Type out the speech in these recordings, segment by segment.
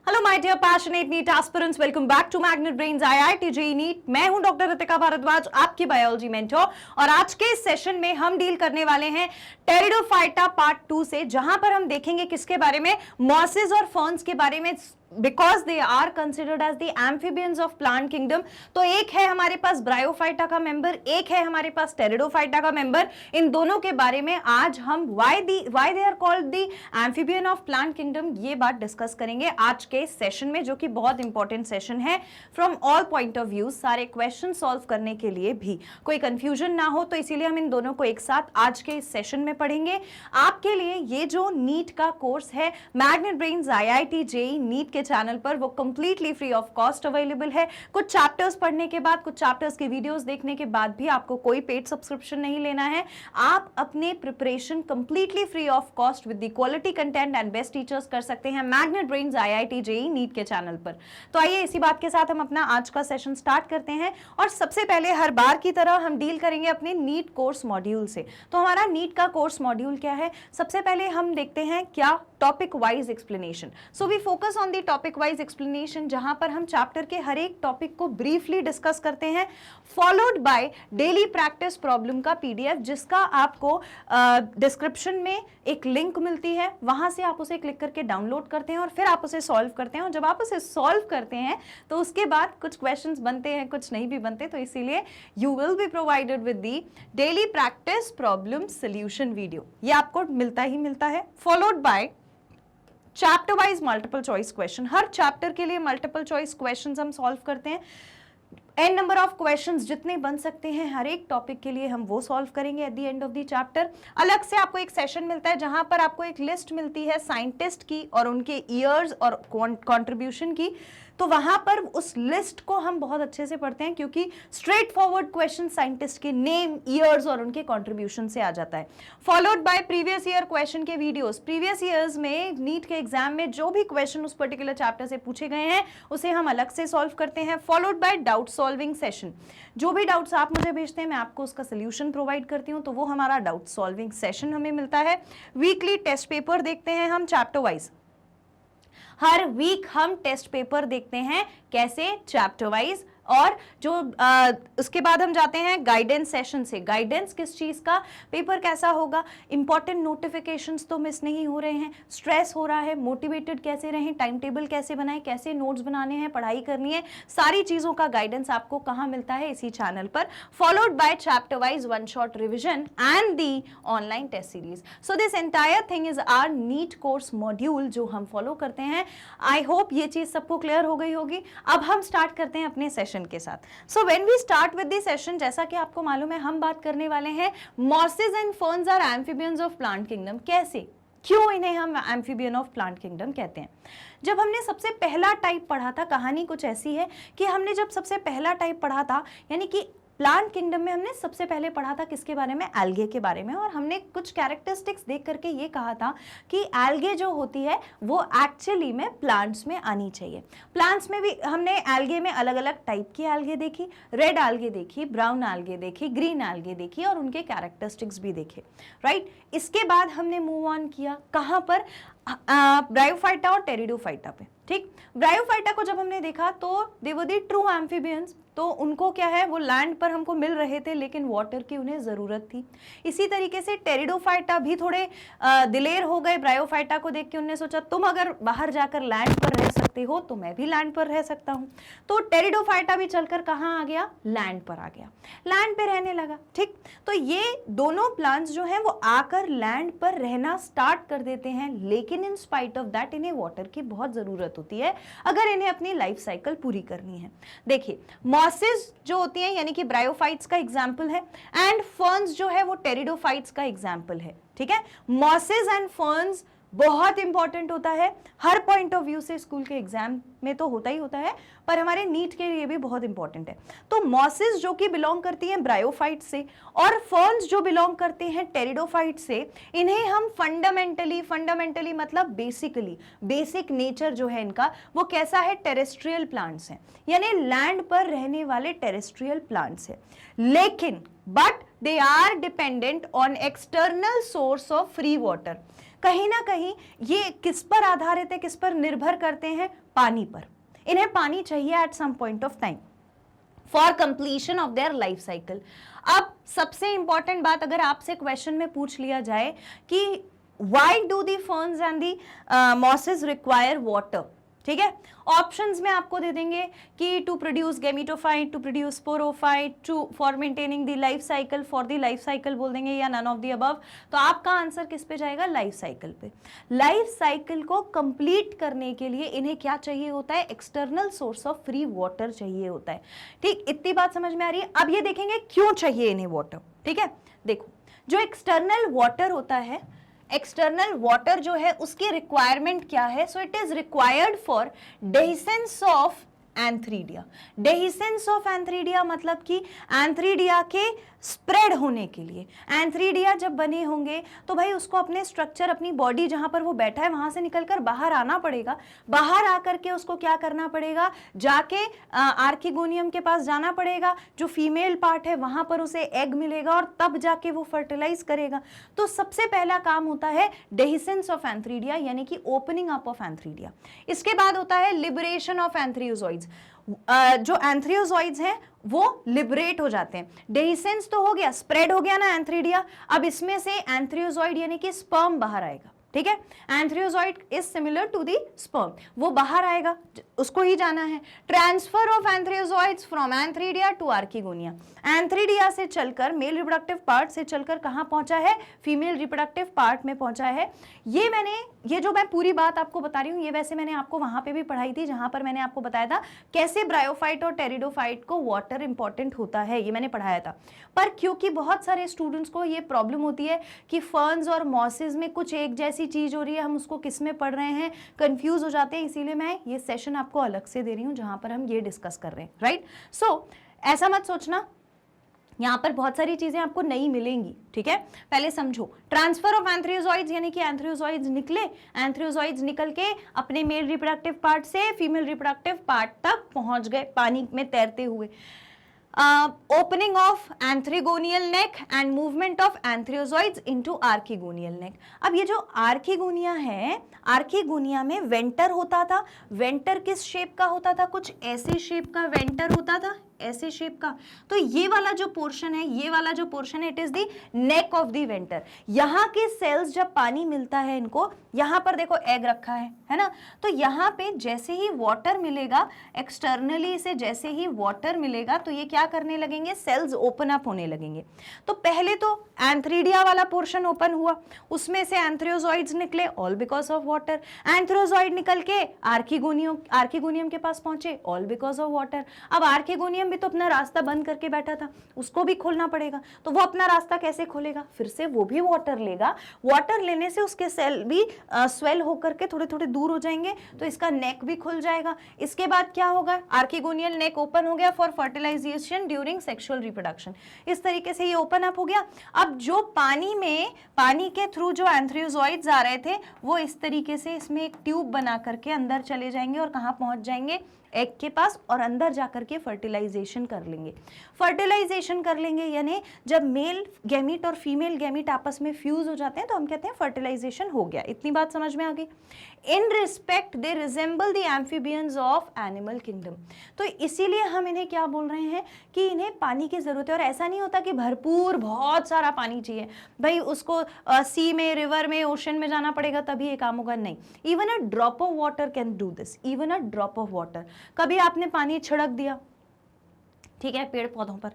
Hello my dear passionate NEET aspirants, welcome back to Magnet Brains IIT JEE NEET. मैं हूं doctor Ritika Bhardwaj, आपकी biology mentor. और आज के इस सेशन में हम डील करने वाले हैं टेरिडोफाइटा पार्ट 2 से, जहां पर हम देखेंगे किसके बारे में, मॉसेस और फर्न्स के बारे में, because they are considered as the amphibians of plant kingdom. तो एक है हमारे पास ब्रायोफाइटा का मेंबर, एक है हमारे पास टेरिडोफाइटा का मेंबर। इन दोनों के बारे में आज हम why they are called the amphibian of plant kingdom, ये बात डिस्कस करेंगे आज के सेशन में, जो कि बहुत इंपॉर्टेंट सेशन है from all point of view, सारे क्वेश्चन सॉल्व करने के लिए भी कोई कंफ्यूजन ना हो, तो इसीलिए हम इन दोनों को एक साथ आज के इस सेशन में पढ़ेंगे। आपके लिए ये जो नीट का कोर्स है Magnet Brains IIT JEE NEET के चैनल पर, वो completely free of cost available है। कुछ चैप्टर्स पढ़ने के बाद, कुछ चैप्टर्स के वीडियोस देखने के बाद भी आपको कोई पेड सब्सक्रिप्शन नहीं लेना है। आप अपने preparation completely free of cost with the quality content and best teachers कर सकते हैं Magnet Brains IIT JEE NEET के चैनल पर। तो आइए इसी बात के साथ हम अपना आज का सेशन स्टार्ट करते हैं। और सबसे पहले हर बार की तरह हम डील करेंगे अपने नीट कोर्स मॉड्यूल से। तो हमारा नीट का कोर्स मॉड्यूल क्या है, सबसे पहले हम देखते हैं क्या topic wise explanation. So we focus on the topic wise explanation, जहां पर हम चैप्टर के हर एक टॉपिक को ब्रीफली डिस्कस करते हैं, followed by daily practice problem का पीडीएफ, जिसका आपको डिस्क्रिप्शन में एक लिंक मिलती है, वहां से आप उसे क्लिक करके डाउनलोड करते हैं और फिर आप उसे सॉल्व करते हैं। और जब आप उसे सॉल्व करते हैं तो उसके बाद कुछ क्वेश्चंस बनते हैं, कुछ नहीं भी बनते, तो इसीलिए you will be provided with the daily practice problem solution video. ये आपको मिलता ही मिलता है, followed by chapter wise multiple choice question. Her chapter के लिए मल्टीपल चॉइस क्वेश्चंस हम सॉल्व करते हैं। एन नंबर ऑफ क्वेश्चंस जितने बन सकते हैं हर एक टॉपिक के लिए हम वो सॉल्व करेंगे at the end of the chapter. अलग से आपको एक सेशन मिलता है जहां पर आपको एक लिस्ट मिलती है साइंटिस्ट की और उनके ईयर्स और कंट्रीब्यूशन की। तो वहां पर उस लिस्ट को हम बहुत अच्छे से पढ़ते हैं, क्योंकि स्ट्रेट फॉरवर्ड क्वेश्चन साइंटिस्ट के नेम, ईयर्स और उनके कंट्रीब्यूशन से आ जाता है। Followed by previous year question के वीडियोस। प्रीवियस ईयर्स में नीट के एग्जाम में जो भी क्वेश्चन उस पर्टिकुलर चैप्टर से पूछे गए हैं उसे हम अलग से सॉल्व करते हैं। Followed by doubt solving session. जो भी डाउट्स आप मुझे भेजते हैं मैं आपको उसका सोल्यूशन प्रोवाइड करती हूं, तो वो हमारा डाउट सॉल्विंग सेशन हमें मिलता है। वीकली टेस्ट पेपर देखते हैं हम चैप्टर वाइज। हर वीक हम टेस्ट पेपर देखते हैं, कैसे, चैप्टर वाइज। और जो उसके बाद हम जाते हैं गाइडेंस सेशन से। गाइडेंस किस चीज का, पेपर कैसा होगा, इंपॉर्टेंट नोटिफिकेशंस तो मिस नहीं हो रहे हैं, स्ट्रेस हो रहा है, मोटिवेटेड कैसे रहें, टाइम टेबल कैसे बनाएं, कैसे नोट्स बनाने हैं, पढ़ाई करनी है, सारी चीजों का गाइडेंस आपको कहाँ मिलता है, इसी चैनल पर। Followed by chapter wise one shot revision and the online test series. So this entire thing is our NEET course module जो हम फॉलो करते हैं। आई होप ये चीज सबको क्लियर हो गई होगी। अब हम स्टार्ट करते हैं अपने सेशन के साथ। So when we start with the session, जैसा कि आपको मालूम है, हम बात करने वाले हैं mosses and ferns are amphibians of plant kingdom. कैसे, क्यों इन्हें हम एम्फीबियन ऑफ प्लांट किंगडम कहते हैं। जब हमने सबसे पहला टाइप पढ़ा था, कहानी कुछ ऐसी है कि हमने जब सबसे पहला टाइप पढ़ा था, यानी कि प्लांट किंगडम में हमने सबसे पहले पढ़ा था किसके बारे में, एल्गे के बारे में। और हमने कुछ कैरेक्टरिस्टिक्स देख करके ये कहा था कि एल्गे जो होती है वो एक्चुअली में प्लांट्स में आनी चाहिए। प्लांट्स में भी हमने एल्गे में अलग अलग टाइप की एल्गे देखी, रेड एल्गे देखी, ब्राउन एल्गे देखी, ग्रीन एल्गे देखी, और उनके कैरेक्टरिस्टिक्स भी देखे, राइट। इसके बाद हमने मूव ऑन किया कहाँ पर, ब्रायोफाइटा और टेरिडोफाइटा पे, ठीक। ब्रायोफाइटा को जब हमने देखा तो दे वर द ट्रू एम्फीबियंस। तो उनको क्या है, वो लैंड पर हमको मिल रहे थे लेकिन वाटर की उन्हें जरूरत थी। इसी तरीके से टेरिडोफाइटा भी थोड़े दिलेर हो गए ब्रायोफाइटा को देख के। उन्होंने सोचा तुम अगर बाहर जाकर लैंड पर रह सकते हो तो मैं भी लैंड पर रह सकता हूँ। तो टेरिडोफाइटा भी चलकर कहाँ आ गया, लैंड पर आ गया, लैंड पे रहने लगा, ठीक। तो ये दोनों प्लांट्स जो हैं वो आकर लैंड पर रहना स्टार्ट कर देते हैं, लेकिन इन स्पाइट ऑफ दैट इन्हें वाटर की बहुत जरूरत होती है अगर इन्हें अपनी लाइफ साइकिल पूरी करनी है। देखिए, मॉसेस जो होती हैं यानी कि ब्रायोफाइट्स का एग्जाम्पल है, एंड फर्न्स जो है वो टेरिडोफाइट्स का एग्जाम्पल है, ठीक है। मॉसेस एंड फर्न्स बहुत इंपॉर्टेंट होता है हर पॉइंट ऑफ व्यू से, स्कूल के एग्जाम में तो होता ही होता है, पर हमारे नीट के लिए भी बहुत इंपॉर्टेंट है। तो मॉसेस जो कि बिलोंग करती हैं ब्रायोफाइट से और फर्न्स जो बिलोंग करते हैं टेरिडोफाइट से, इन्हें हम फंडामेंटली मतलब बेसिकली, बेसिक नेचर जो है इनका वो कैसा है, टेरेस्ट्रियल प्लांट्स हैं, यानी लैंड पर रहने वाले टेरेस्ट्रियल प्लांट्स हैं। लेकिन but they are dependent on external source of free water. कहीं ना कहीं ये किस पर आधारित है, किस पर निर्भर करते हैं? पानी पर। इन्हें पानी चाहिए at some point of time for completion of their life cycle. अब सबसे इंपॉर्टेंट बात अगर आपसे क्वेश्चन में पूछ लिया जाए कि why do the ferns and the mosses require water, ठीक है, ऑप्शंस में आपको दे देंगे कि to produce gametophyte, to produce sporophyte, to for maintaining the life cycle, for the life cycle बोल देंगे, या नन ऑफ द अबव। तो आपका आंसर किस पे जाएगा? लाइफ साइकिल पे। लाइफ साइकिल को कंप्लीट करने के लिए इन्हें क्या चाहिए होता है? External source of free water चाहिए होता है। ठीक, इतनी बात समझ में आ रही है? अब ये देखेंगे क्यों चाहिए इन्हें वाटर। ठीक है, देखो जो एक्सटर्नल वाटर होता है, एक्सटर्नल वाटर जो है उसकी रिक्वायरमेंट क्या है? So it is required for dehiscence of antheridia. Dehiscence of antheridia मतलब कि एंथ्रीडिया के स्प्रेड होने के लिए। एंथ्रीडिया जब बने होंगे तो भाई उसको अपने स्ट्रक्चर, अपनी बॉडी जहां पर वो बैठा है वहां से निकलकर बाहर आना पड़ेगा। बाहर आकर के उसको क्या करना पड़ेगा? जाके आर्किगोनियम के पास जाना पड़ेगा, जो फीमेल पार्ट है वहां पर उसे एग मिलेगा और तब जाके वो फर्टिलाइज करेगा। तो सबसे पहला काम होता है डेहिसेंस ऑफ एंथ्रीडिया, यानी कि ओपनिंग अप ऑफ एंथ्रीडिया। इसके बाद होता है लिबरेशन ऑफ एंथ्रियोजॉइड्स। जो एंथ्रियोजॉइड्स हैं वो लिबरेट हो जाते हैं। डेहिसेंस तो हो गया, स्प्रेड हो गया ना एंथ्रीडिया। अब इसमें से एंथ्रियोजॉइड यानी कि स्पर्म बाहर आएगा। ठीक है, antherozoid is similar to the sperm, वो बाहर आएगा, उसको ही जाना है। Transfer of antherozoids from antheridia to archegonia. एंथ्रीडिया से चलकर, मेल रिप्रोडक्टिव पार्ट से चलकर कहां पहुंचा है? फीमेल रिप्रोडक्टिव पार्ट में पहुंचा है। ये जो मैं पूरी बात आपको बता रही हूं, ये वैसे मैंने आपको वहां पे भी पढ़ाई थी, जहां पर मैंने आपको बताया था कैसे ब्रायोफाइट और टेरिडोफाइट को वाटर इंपॉर्टेंट होता है, ये मैंने पढ़ाया था। पर क्योंकि बहुत सारे स्टूडेंट्स को ये प्रॉब्लम होती है कि फर्न्स और मॉसेस में कुछ एक जैसी चीज हो रही है, हम उसको किस में पढ़ रहे हैं, कंफ्यूज हो जाते हैं, इसीलिए मैं ये सेशन आपको अलग से दे रही हूं जहां पर हम ये डिस्कस कर रहे हैं। राइट, सो ऐसा मत सोचना यहाँ पर बहुत सारी चीजें आपको नहीं मिलेंगी। ठीक है, पहले समझो। ट्रांसफर ऑफ एंथ्रियोजॉइड्स यानी कि एंथ्रियोजॉइड्स निकले, एंथ्रियोजॉइड्स निकल के अपने मेल रिप्रोडक्टिव पार्ट से फीमेल रिप्रोडक्टिव पार्ट तक पहुंच गए पानी में तैरते हुए। Opening of archegonial neck and movement of antherozoids into archegonial neck. अब ये जो आर्किगोनिया है, आर्किगोनिया में वेंटर होता था। वेंटर किस शेप का होता था? कुछ ऐसे शेप का वेंटर होता था, ऐसे शेप का। तो ये वाला जो पोर्शन है, ये वाला जो पोर्शन है, it is the neck of the venter. यहाँ के सेल्स जब पानी मिलता है इनको, यहाँ पर देखो एग रखा है ना, तो यहाँ पे जैसे ही वाटर मिलेगा, एक्सटर्नली से जैसे ही वाटर मिलेगा तो ये क्या करने लगेंगे? सेल्स ओपन अप होने लगेंगे। तो पहले तो एंथ्रीडिया वाला पोर्शन ओपन हुआ, उसमें से एंथ्रियोजॉइड्स निकले, ऑल बिकॉज ऑफ वाटर। एंथ्रियोजॉइड निकल के आर्किगोनियम के पास पहुंचे, ऑल बिकॉज ऑफ वाटर। अब आर्किगोनियम भी तो अपना रास्ता बंद करके बैठा था, उसको भी खोलना पड़ेगा। तो वो अपना रास्ता कैसे खोलेगा? फिर से वो भी वाटर लेगा। वाटर लेने से उसके सेल भी स्वेल होकर के थोड़े थोड़े दूर हो जाएंगे, तो इसका नेक भी खुल जाएगा। इसके बाद क्या होगा? आर्किगोनियल नेक ओपन हो गया for fertilisation during sexual reproduction. इस तरीके से ये ओपन अप हो गया। अब जो पानी के थ्रू जो एंथ्रियोजॉइड्स आ रहे थे, वो इस तरीके से इसमें एक ट्यूब बना करके अंदर चले जाएंगे और कहाँ पहुंच जाएंगे? एग के पास, और अंदर जाकर के फर्टिलाइजेशन कर लेंगे। फर्टिलाइजेशन कर लेंगे यानी जब मेल गैमीट और फीमेल गैमीट आपस में फ्यूज हो जाते हैं तो हम कहते हैं फर्टिलाइजेशन हो गया। इतनी बात समझ में आ गई? In respect they resemble the amphibians of animal kingdom. तो इसीलिए हम इन्हें क्या बोल रहे हैं कि इन्हें पानी की जरूरत है। और ऐसा नहीं होता कि भरपूर बहुत सारा पानी चाहिए, भाई उसको सी में, रिवर में, ओशन में जाना पड़ेगा तभी ये काम होगा, नहीं। Even a drop of water can do this, even a drop of water. कभी आपने पानी छिड़क दिया, ठीक है, पेड़ पौधों पर,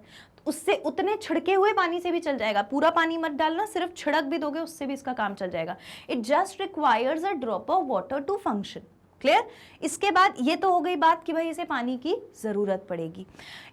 उससे उतने छिड़के हुए पानी से भी चल जाएगा। पूरा पानी मत डालना, सिर्फ छिड़क भी दोगे उससे भी इसका काम चल जाएगा। It just requires a drop of water to function. Clear? इसके बाद ये तो हो गई बात कि भाई इसे पानी की जरूरत पड़ेगी।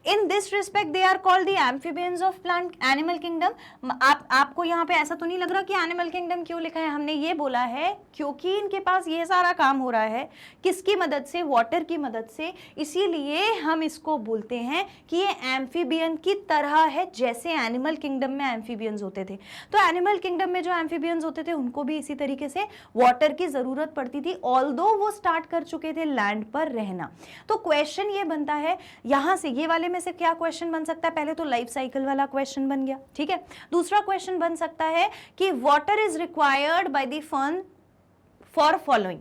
In this respect they are called the amphibians of plant animal kingdom. आपको यहाँ पे ऐसा तो नहीं लग रहा कि एनिमल किंगडम क्यों लिखा है? हमने ये बोला है क्योंकि इनके पास ये सारा काम हो रहा है किसकी मदद से? वाटर की मदद से। इसीलिए हम इसको बोलते हैं कि ये एम्फीबियन की तरह है, जैसे एनिमल किंगडम में एम्फीबियंस होते थे। तो एनिमल किंगडम में जो एम्फीबियंस होते थे उनको भी इसी तरीके से वाटर की जरूरत पड़ती थी। ऑल्दो वो स्टार्ट स्टार्ट कर चुके थे, लैंड पर रहना। तो क्वेश्चन ये बनता है यहां से, ये वाले में से क्या क्वेश्चन बन सकता है, पहले तो लाइफ साइकिल वाला क्वेश्चन बन गया, ठीक है। दूसरा क्वेश्चन बन सकता है कि water is required by the fern for following,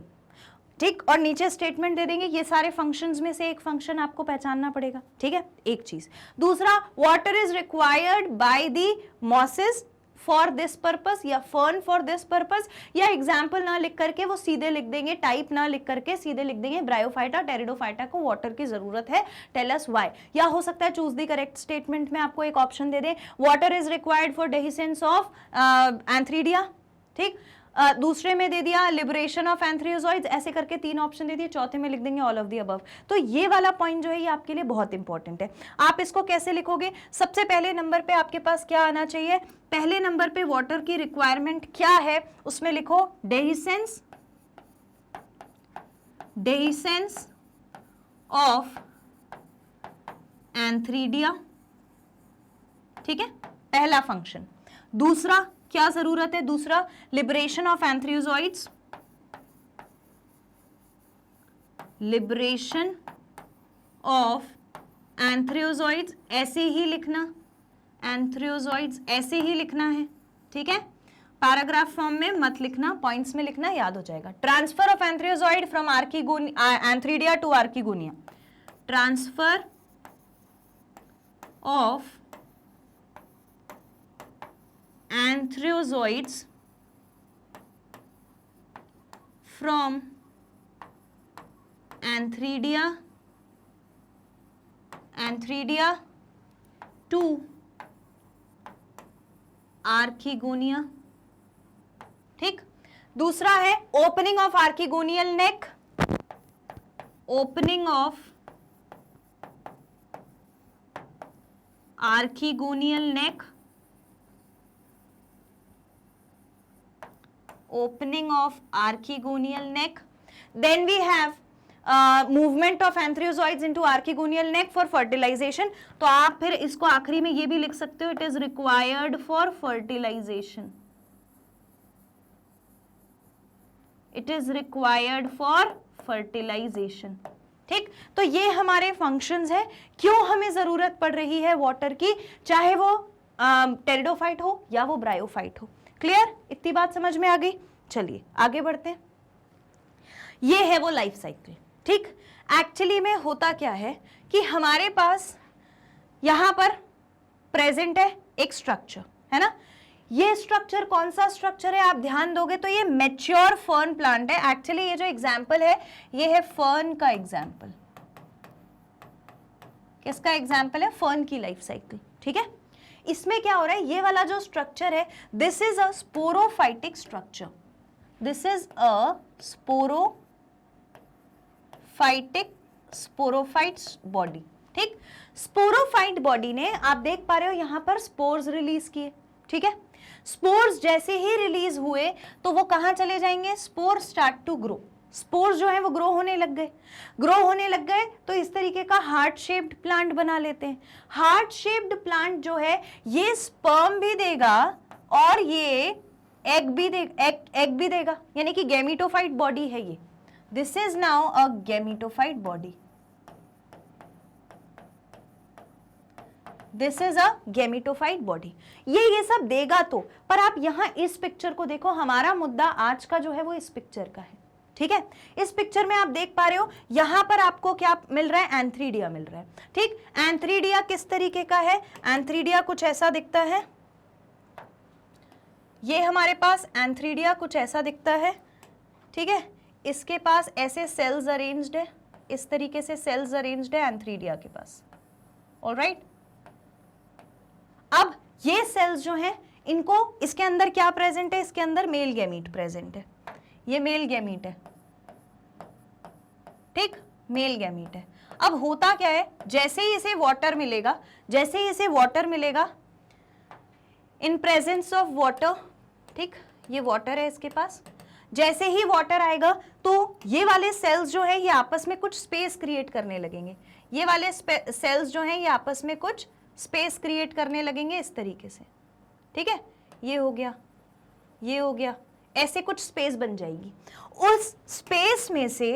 ठीक, और नीचे स्टेटमेंट दे देंगे, ये सारे फंक्शंस में से एक फंक्शन आपको पहचानना पड़ेगा, ठीक है, एक चीज। दूसरा, water is required by the mosses for this purpose या फर्न फॉर दिस पर्पस, या एग्जाम्पल ना लिख करके वो सीधे लिख देंगे, टाइप ना लिख करके सीधे लिख देंगे ब्रायोफाइटा टेरिडोफाइटा को वाटर की जरूरत है, टेल अस व्हाई। या हो सकता है चूज द करेक्ट स्टेटमेंट में आपको एक option they they, water is required for dehiscence of antheridia, ठीक, दूसरे में दे दिया लिबरेशन ऑफ एंथ्रियोजॉइड्स, ऐसे करके 3 ऑप्शन दे दिए, चौथे में लिख देंगे ऑल ऑफ द अबव। तो ये वाला पॉइंट जो है ये आपके लिए बहुत इंपॉर्टेंट है। आप इसको कैसे लिखोगे, सबसे पहले नंबर पे आपके पास क्या आना चाहिए, पहले नंबर पे वाटर की रिक्वायरमेंट क्या है उसमें लिखो डेहिसेंस ऑफ एंथ्रीडिया, ठीक है, पहला फंक्शन। दूसरा क्या जरूरत है, दूसरा लिबरेशन ऑफ एंथ्रियोजॉइड्स, लिबरेशन ऑफ एंथ्रियोजॉइड्स ऐसे ही लिखना, एंथ्रियोजॉइड्स ऐसे ही लिखना है, ठीक है, पैराग्राफ फॉर्म में मत लिखना, पॉइंट्स में लिखना, याद हो जाएगा। Transfer of antherozoid from antheridia to archegonia, transfer of anthrozoids from anthridia to archegonia, ठीक। दूसरा है opening of archegonial neck, opening of archegonial neck, opening of archegonial neck. Then we have movement of anthrozoids into archegonial neck for fertilization. तो आप फिर इसको आखिरी में ये भी लिख सकते हो, it is required for fertilization, it is required for fertilization, ठीक। तो ये हमारे फंक्शंस है, क्यों हमें जरूरत पड़ रही है वाटर की, चाहे वो टेरिडोफाइट हो या वो ब्रायोफाइट हो। क्लियर, इतनी बात समझ में आ गई। चलिए आगे बढ़ते हैं। ये है वो लाइफ साइकिल, ठीक। एक्चुअली में होता क्या है कि हमारे पास यहां पर प्रेजेंट है एक स्ट्रक्चर, है ना। ये स्ट्रक्चर कौन सा स्ट्रक्चर है, आप ध्यान दोगे तो ये मैच्योर फर्न प्लांट है। एक्चुअली ये जो एग्जाम्पल है ये है फर्न का एग्जाम्पल। किसका एग्जाम्पल है, फर्न की लाइफ साइकिल, ठीक है। इसमें क्या हो रहा है, ये वाला जो स्ट्रक्चर है this is a sporophytic structure, this is a sporophyte body, ठीक। स्पोरोफाइट बॉडी ने, आप देख पा रहे हो यहां पर स्पोर्स रिलीज किए, ठीक है। स्पोर्स जैसे ही रिलीज हुए तो वो कहां चले जाएंगे, spore start to grow, spores जो है वो ग्रो होने लग गए, तो इस तरीके का हार्ट शेप्ड प्लांट बना लेते हैं। हार्ट शेप्ड प्लांट जो है ये स्पर्म भी देगा और ये एग भी देगा, यानी कि गैमीटोफाइट बॉडी है ये। This is now a gametophyte body, this is a gametophyte body. ये सब देगा तो, पर आप यहां इस पिक्चर को देखो, हमारा मुद्दा आज का जो है वो इस पिक्चर का है, ठीक है। इस पिक्चर में आप देख पा रहे हो यहां पर आपको क्या मिल रहा है, एंथ्रीडिया मिल रहा है, ठीक। एंथ्रीडिया किस तरीके का है, एंथ्रीडिया कुछ ऐसा दिखता है, ये हमारे पास एंथ्रीडिया कुछ ऐसा दिखता है, ठीक है। इसके पास ऐसे सेल्स अरेंज्ड है, इस तरीके से सेल्स अरेंज्ड है एंथ्रीडिया के पास, ऑलराइट। अब ये सेल्स जो हैं इनको, इसके अंदर क्या प्रेजेंट है, इसके अंदर मेल गैमीट प्रेजेंट है, ये मेल गैमीट है, ठीक, मेल गैमीट है। अब होता क्या है, जैसे ही इसे वाटर मिलेगा, इन प्रेजेंस ऑफ वाटर, ठीक, ये वाटर है इसके पास, जैसे ही वाटर आएगा तो ये वाले सेल्स जो है ये आपस में कुछ स्पेस क्रिएट करने लगेंगे, ये वाले सेल्स जो हैं ये आपस में कुछ स्पेस क्रिएट करने लगेंगे इस तरीके से, ठीक है। ये हो गया, ऐसे कुछ स्पेस बन जाएगी। उस स्पेस में से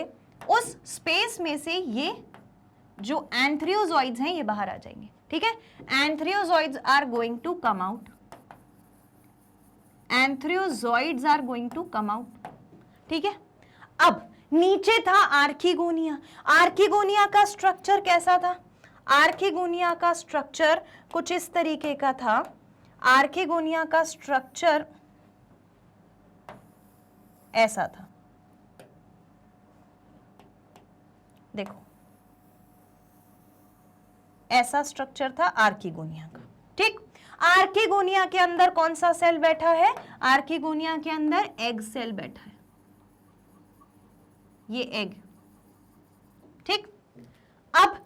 उस स्पेस में से ये जो एंथ्रियोजॉइड्स हैं ये बाहर आ जाएंगे, ठीक है। Antherozoids are going to come out, antherozoids are going to come out, ठीक है। अब नीचे था आर्किगोनिया। आर्किगोनिया का स्ट्रक्चर कैसा था? आर्किगोनिया का स्ट्रक्चर कुछ इस तरीके का था। आर्किगोनिया का स्ट्रक्चर ऐसा था, देखो ऐसा स्ट्रक्चर था आर्किगोनिया का, ठीक। आर्किगोनिया के अंदर कौन सा सेल बैठा है? आर्किगोनिया के अंदर एग सेल बैठा है, ये एग, ठीक। अब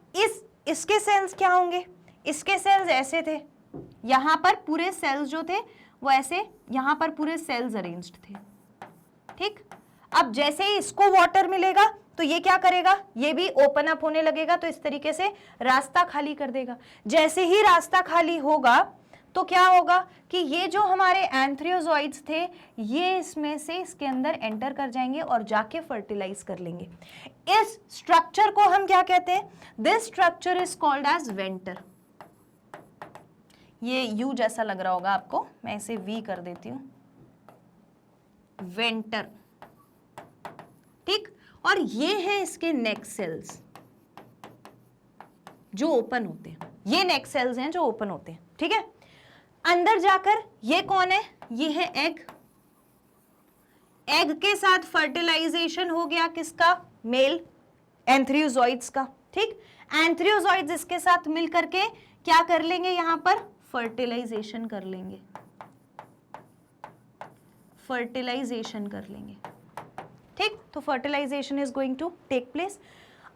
इसके सेल्स क्या होंगे? इसके सेल्स ऐसे थे, यहां पर पूरे सेल्स जो थे वो ऐसे, यहां पर पूरे सेल्स अरेंज्ड थे, ठीक। अब जैसे ही इसको वाटर मिलेगा तो ये क्या करेगा? ये भी ओपन अप होने लगेगा, तो इस तरीके से रास्ता खाली कर देगा। जैसे ही रास्ता खाली होगा तो क्या होगा कि ये जो हमारे एंथ्रियोजॉइड्स थे ये इसमें से इसके अंदर एंटर कर जाएंगे और जाके फर्टिलाइज कर लेंगे। इस स्ट्रक्चर को हम क्या कहते हैं? This structure is called as venter. ये यू जैसा लग रहा होगा आपको, मैं इसे वी कर देती हूं, वेंटर, ठीक। और ये है इसके नेक सेल्स जो ओपन होते हैं, ये नेक सेल्स हैं जो ओपन होते हैं, ठीक है। अंदर जाकर ये कौन है? ये है एग। एग के साथ फर्टिलाइजेशन हो गया किसका? मेल एंथ्रियोजॉइड्स का, ठीक। एंथ्रियोजॉइड्स इसके साथ मिलकर के क्या कर लेंगे? यहां पर फर्टिलाइजेशन कर लेंगे, फर्टिलाइजेशन कर लेंगे, ठीक। तो fertilisation is going to take place.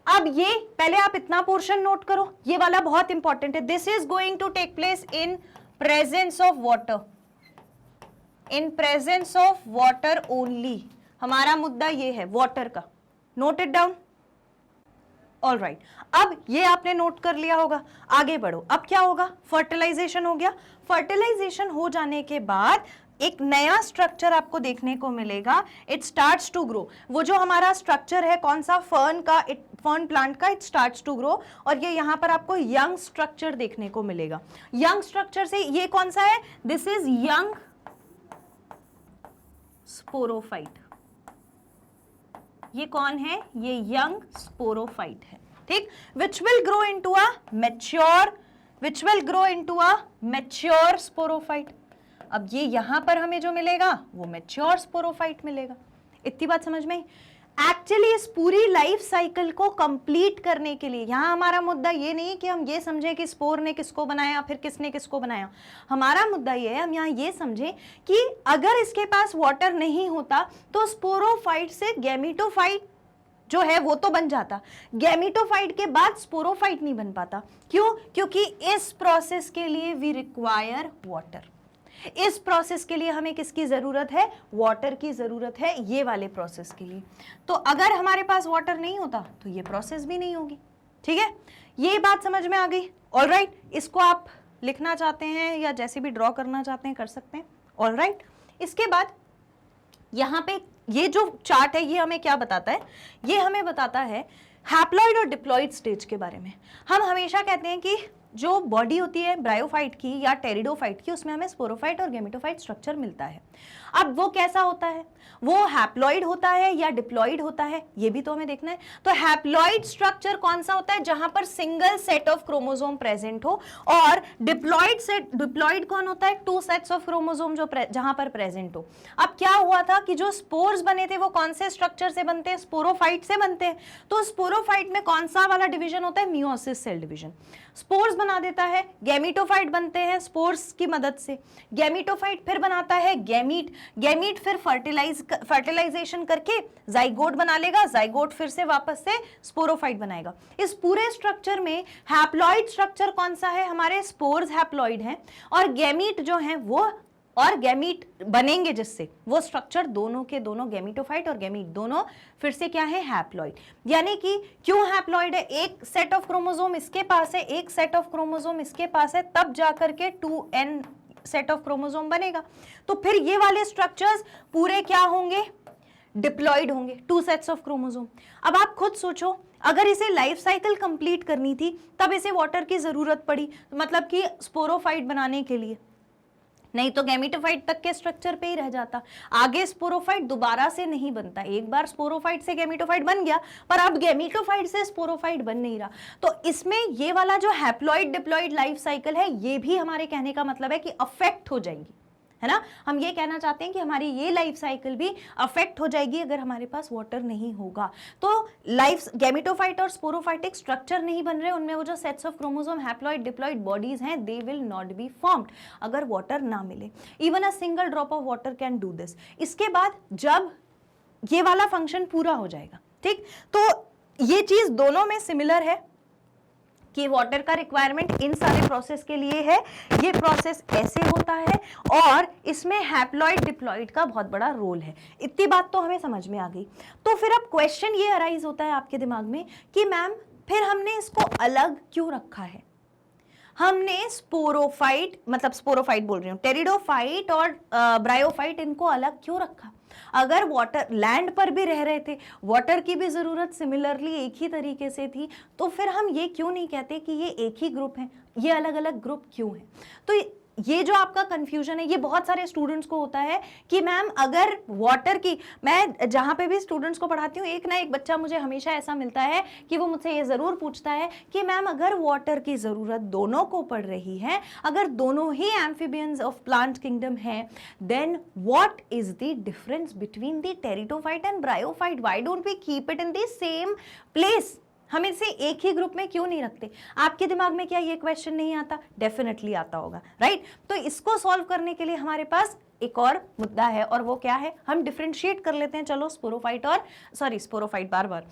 अब ये पहले आप इतना पोर्शन नोट करो, ये वाला बहुत इंपॉर्टेंट है। This is going to take place in presence of water, in presence of water only. हमारा मुद्दा ये है वाटर का, note it down. All right, अब ये आपने नोट कर लिया होगा, आगे बढ़ो। अब क्या होगा? फर्टिलाइजेशन हो गया। फर्टिलाइजेशन हो जाने के बाद एक नया स्ट्रक्चर आपको देखने को मिलेगा, इट स्टार्ट्स टू ग्रो। वो जो हमारा स्ट्रक्चर है कौन सा? फर्न का, फर्न प्लांट का, इट स्टार्ट्स टू ग्रो। और ये यहां पर आपको यंग स्ट्रक्चर देखने को मिलेगा। यंग स्ट्रक्चर से ये कौन सा है? This is young sporophyte. ये कौन है? ये यंग स्पोरोफाइट है, ठीक। Which will grow into a mature, which will grow into a mature sporophyte. अब ये यहां पर हमें जो मिलेगा वो मैच्योर स्पोरोफाइट मिलेगा। इतनी बात समझ में? एक्चुअली इस पूरी लाइफ साइकिल को कंप्लीट करने के लिए यहां हमारा मुद्दा ये नहीं कि हम ये समझें कि स्पोर ने किसको बनाया, फिर किसने किसको बनाया। हमारा मुद्दा ये है, हम यहां ये समझें कि अगर इसके पास वाटर नहीं होता तो स्पोरोफाइट से गैमीटोफाइट जो है वो तो बन जाता, गैमीटोफाइट के बाद स्पोरोफाइट नहीं बन पाता। क्यों? क्योंकि इस प्रोसेस के लिए वी रिक्वायर वाटर। इस प्रोसेस के लिए हमें किसकी जरूरत है? वाटर की जरूरत है, ये वाले प्रोसेस के लिए। तो अगर हमारे पास वाटर नहीं होता तो ये प्रोसेस भी नहीं होगी, ठीक है। ये बात समझ में आ गई? ऑलराइट, इसको आप लिखना चाहते हैं या जैसे भी ड्रॉ करना चाहते हैं कर सकते हैं। ऑलराइट, इसके बाद यहाँ पे ये जो चार्ट है ये हमें क्या बताता है? ये हमें बताता है हैप्लॉइड और डिप्लॉइड स्टेज के बारे में। हम हमेशा कहते हैं कि जो बॉडी होती है ब्रायोफाइट की या टेरिडोफाइट की, उसमें हमें स्पोरोफाइट और गैमेटोफाइट स्ट्रक्चर मिलता है। अब वो कैसा होता है? वो हैप्लॉइड होता है या डिप्लॉइड होता है, ये भी तो हमें देखना है। तो हैप्लॉइड स्ट्रक्चर कौन सा होता है? जहां पर single set of chromosome present हो। और डिप्लॉइड कौन होता है? 2 सेट्स ऑफ क्रोमोसोम जो जहां पर प्रेजेंट हो। अब क्या हुआ था कि जो स्पोर्स बने थे वो कौन से स्ट्रक्चर से बनते हैं? स्पोरोफाइट से बनते हैं। तो स्पोरोफाइट में कौन सा वाला डिवीजन होता है? Meiosis cell division. स्पोर्स बना देता है, गैमीटोफाइट बनते हैं स्पोर्स की मदद से। गैमीटोफाइट फिर बनाता है गैमीट, गैमीट फिर फर्टिलाइजेशन करके जाइगोट बना लेगा, जाइगोट फिर से वापस से स्पोरोफाइट बनाएगा। इस पूरे स्ट्रक्चर में हैप्लॉइड स्ट्रक्चर कौन सा है? हमारे स्पोर्स हैप्लॉइड हैं और गैमीट जो हैं वो, और गैमीट बनेंगे जिससे, वो स्ट्रक्चर दोनों के दोनों, गैमीटोफाइट और गैमीट दोनों फिर से क्या है? हैप्लॉइड। यानी कि क्यों हैप्लॉइड है? एक सेट ऑफ क्रोमोसोम इसके पास है, एक सेट ऑफ क्रोमोसोम इसके पास है, तब जाकर के 2n सेट ऑफ क्रोमोसोम बनेगा। तो फिर ये वाले स्ट्रक्चर्स पूरे क्या होंगे? डिप्लॉयड होंगे, 2 सेट्स ऑफ क्रोमोसोम। अब आप खुद सोचो, अगर इसे लाइफ साइकिल कंप्लीट करनी थी तब इसे वाटर की जरूरत पड़ी, मतलब कि स्पोरोफाइट बनाने के लिए, नहीं तो गैमेटोफाइट तक के स्ट्रक्चर पे ही रह जाता। आगे स्पोरोफाइट दोबारा से नहीं बनता, एक बार स्पोरोफाइट से गैमेटोफाइट बन गया, पर अब गैमेटोफाइट से स्पोरोफाइट बन नहीं रहा। तो इसमें ये वाला जो हैप्लॉइड डिप्लॉइड लाइफ साइकिल है, ये भी हमारे कहने का मतलब है कि अफेक्ट हो जाएंगी, है ना। हम ये कहना चाहते हैं कि हमारी ये लाइफ साइकिल भी अफेक्ट हो जाएगी अगर हमारे पास वाटर नहीं होगा। तो लाइफ गैमेटोफाइट और स्पोरोफाइटिक स्ट्रक्चर नहीं बन रहे, उनमें वो जो sets of chromosome haploid diploid bodies हैं, they will not be formed अगर वाटर ना मिले। Even a single drop of water can do this. इसके बाद जब ये वाला फंक्शन पूरा हो जाएगा, ठीक, तो ये चीज दोनों में सिमिलर है कि वाटर का रिक्वायरमेंट इन सारे प्रोसेस के लिए है, ये प्रोसेस ऐसे होता है और इसमें हैप्लॉइड डिप्लॉइड का बहुत बड़ा रोल है। इतनी बात तो हमें समझ में आ गई। तो फिर अब क्वेश्चन ये अराइज होता है आपके दिमाग में कि मैम फिर हमने इसको अलग क्यों रखा है? हमने स्पोरोफाइट, मतलब स्पोरोफाइट बोल रही हूँ, टेरिडोफाइट और ब्रायोफाइट, इनको अलग क्यों रखा? अगर वाटर लैंड पर भी रह रहे थे, वाटर की भी जरूरत सिमिलरली एक ही तरीके से थी, तो फिर हम ये क्यों नहीं कहते कि ये एक ही ग्रुप है, ये अलग अलग ग्रुप क्यों है? तो ये जो आपका कंफ्यूजन है, ये बहुत सारे स्टूडेंट्स को होता है कि मैम अगर वाटर की, मैं जहां पे भी स्टूडेंट्स को पढ़ाती हूँ, एक ना एक बच्चा मुझे हमेशा ऐसा मिलता है कि वो मुझसे ये जरूर पूछता है कि मैम अगर वाटर की जरूरत दोनों को पड़ रही है, अगर दोनों ही एम्फीबियंस ऑफ प्लांट किंगडम है, then what is the difference between the pteridophyte and bryophyte? Why don't we keep it in the same place? हम इसे एक ही ग्रुप में क्यों नहीं रखते? आपके दिमाग में क्या ये क्वेश्चन नहीं आता? डेफिनेटली आता होगा, राइट? तो इसको सॉल्व करने के लिए हमारे पास एक और मुद्दा है, और वो क्या है, हम डिफरेंशिएट कर लेते हैं। चलो स्पोरोफाइट और स्पोरोफाइट बार बार